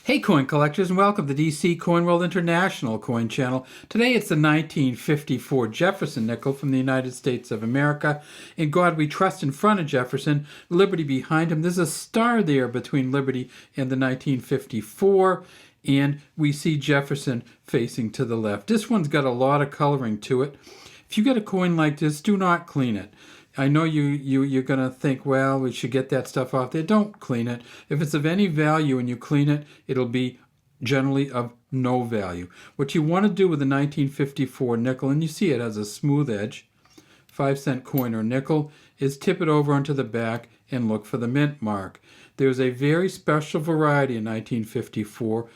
Hey coin collectors, and welcome to the DC Coin World International coin channel. Today it's the 1954 Jefferson nickel from the United States of America. In God we trust in front of Jefferson, Liberty behind him. There's a star there between Liberty and the 1954, and we see Jefferson facing to the left. This one's got a lot of coloring to it. If you get a coin like this, do not clean it. I know you're going to think, well, we should get that stuff off there. Don't clean it. If it's of any value and you clean it, it'll be generally of no value. What you want to do with the 1954 nickel, and you see it has a smooth edge, 5-cent coin or nickel, is tip it over onto the back and look for the mint mark. There's a very special variety in 1954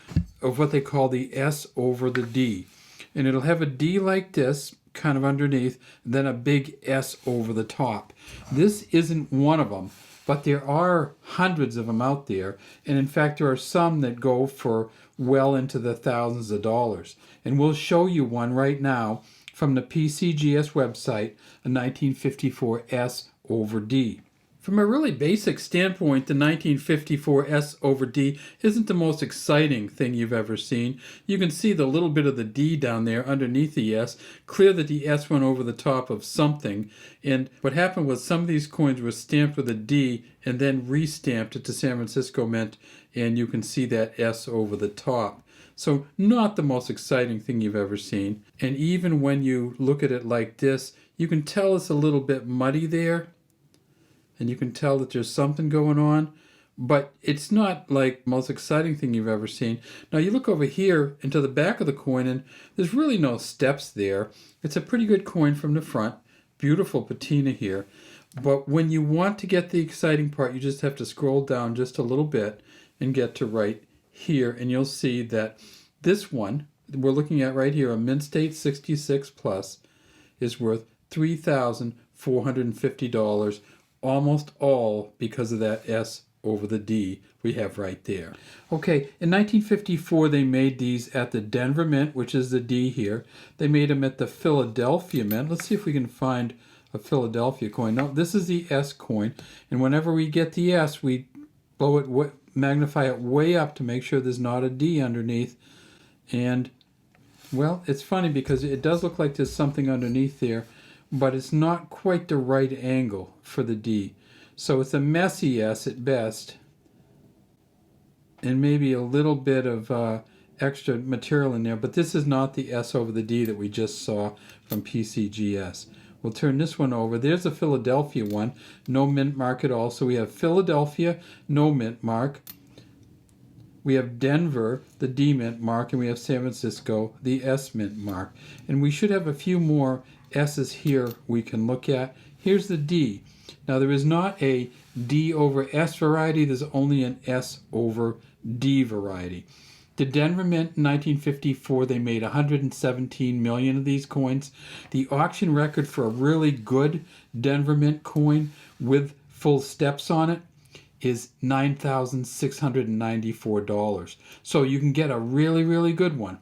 of what they call the S over the D. And it'll have a D like this, kind of underneath, then a big S over the top. This isn't one of them, but there are hundreds of them out there, and in fact there are some that go for well into the thousands of dollars. And we'll show you one right now from the PCGS website, a 1954 S over D. From a really basic standpoint, the 1954 S over D isn't the most exciting thing you've ever seen. You can see the little bit of the D down there underneath the S. Clear that the S went over the top of something. And what happened was some of these coins were stamped with a D and then re-stamped at the San Francisco Mint, and you can see that S over the top. So not the most exciting thing you've ever seen. And even when you look at it like this, you can tell it's a little bit muddy there. And you can tell that there's something going on, but it's not like the most exciting thing you've ever seen. Now you look over here into the back of the coin, and there's really no steps there. It's a pretty good coin from the front. Beautiful patina here. But when you want to get the exciting part, you just have to scroll down just a little bit and get to right here, and you'll see that this one we're looking at right here, a Mint State 66 Plus, is worth $3,450. Almost all because of that S over the D we have right there. Okay, in 1954 they made these at the Denver Mint, which is the D here. They made them at the Philadelphia Mint. Let's see if we can find a Philadelphia coin. No, this is the S coin, and whenever we get the S, we blow it, magnify it way up to make sure there's not a D underneath. And, well, it's funny because it does look like there's something underneath there, but it's not quite the right angle for the D. So it's a messy S at best, and maybe a little bit of extra material in there, but this is not the S over the D that we just saw from PCGS. We'll turn this one over. There's a Philadelphia one, no mint mark at all. So we have Philadelphia, no mint mark. We have Denver, the D mint mark, and we have San Francisco, the S mint mark. And we should have a few more S's here we can look at. Here's the D. Now there is not a D over S variety, there's only an S over D variety. The Denver Mint in 1954, they made 117 million of these coins. The auction record for a really good Denver Mint coin with full steps on it is $9,694. So you can get a really, really good one.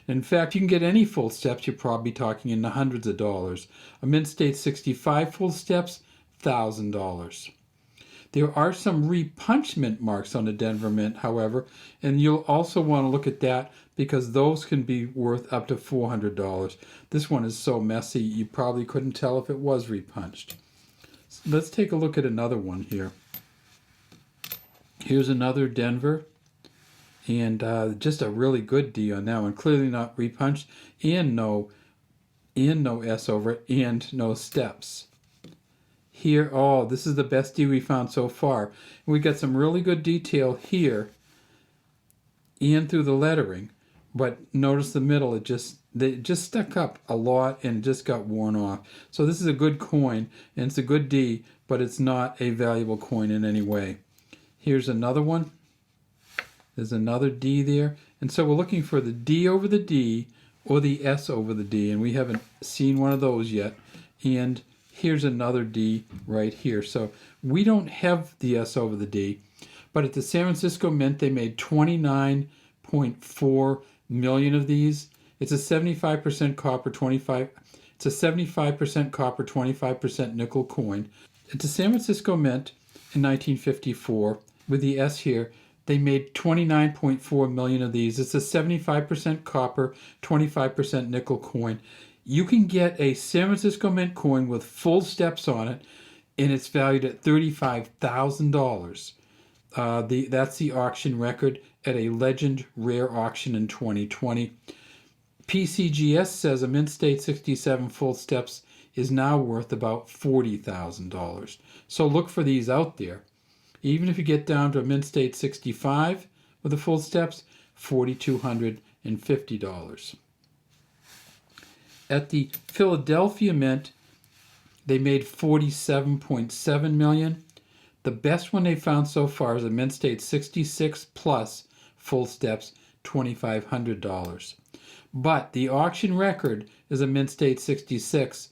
In fact, you can get any full steps, you're probably talking in the hundreds of dollars. A Mint State 65 full steps, $1,000. There are some repunch mint marks on the Denver Mint, however, and you'll also want to look at that because those can be worth up to $400. This one is so messy, you probably couldn't tell if it was repunched. So let's take a look at another one here. Here's another Denver. And just a really good D on that one. Clearly not repunched, and no S over it, and no steps. Here, oh, this is the best D we found so far. We got some really good detail here and through the lettering, but notice the middle, it just stuck up a lot and it just got worn off. So this is a good coin, and it's a good D, but it's not a valuable coin in any way. Here's another one. There's another D there. And so we're looking for the D over the D or the S over the D, and we haven't seen one of those yet. And here's another D right here. So we don't have the S over the D, but at the San Francisco Mint, they made 29.4 million of these. It's a 75% copper, 25% nickel coin. At the San Francisco Mint in 1954, with the S here, They made 29.4 million of these. It's a 75% copper, 25% nickel coin. You can get a San Francisco Mint coin with full steps on it, and it's valued at $35,000. That's the auction record at a Legend Rare auction in 2020. PCGS says a Mint State 67 full steps is now worth about $40,000. So look for these out there. Even if you get down to a Mint State 65 with the full steps, $4,250. At the Philadelphia Mint, they made 47.7 million. The best one they found so far is a Mint State 66 plus full steps, $2,500. But the auction record is a Mint State 66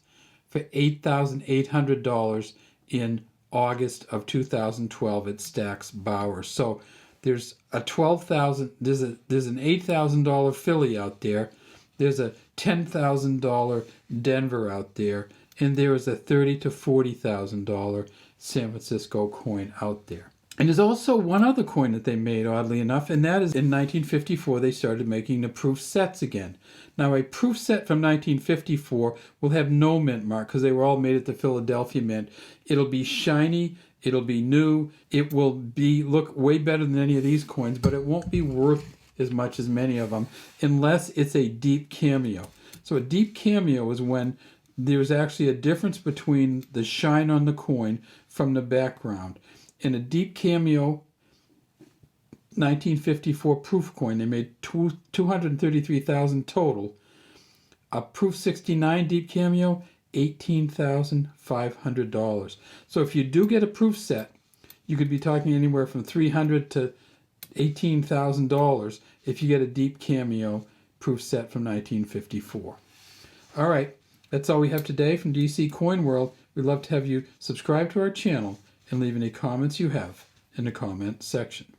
for $8,800 in August of 2012 at Stack's Bauer. So there's a $12,000. There's an $8,000 Philly out there. There's a $10,000 Denver out there, and there is a $30,000 to $40,000 San Francisco coin out there. And there's also one other coin that they made, oddly enough, and that is in 1954 they started making the proof sets again. Now, a proof set from 1954 will have no mint mark because they were all made at the Philadelphia Mint. It'll be shiny, it'll be new, it will look way better than any of these coins, but it won't be worth as much as many of them unless it's a deep cameo. So a deep cameo is when there's actually a difference between the shine on the coin from the background. In a deep cameo 1954 proof coin, they made 233,000 total. A proof 69 deep cameo, $18,500. So if you do get a proof set, you could be talking anywhere from $300 to $18,000 if you get a deep cameo proof set from 1954. All right, that's all we have today from DC Coin World. We'd love to have you subscribe to our channel and leave any comments you have in the comment section.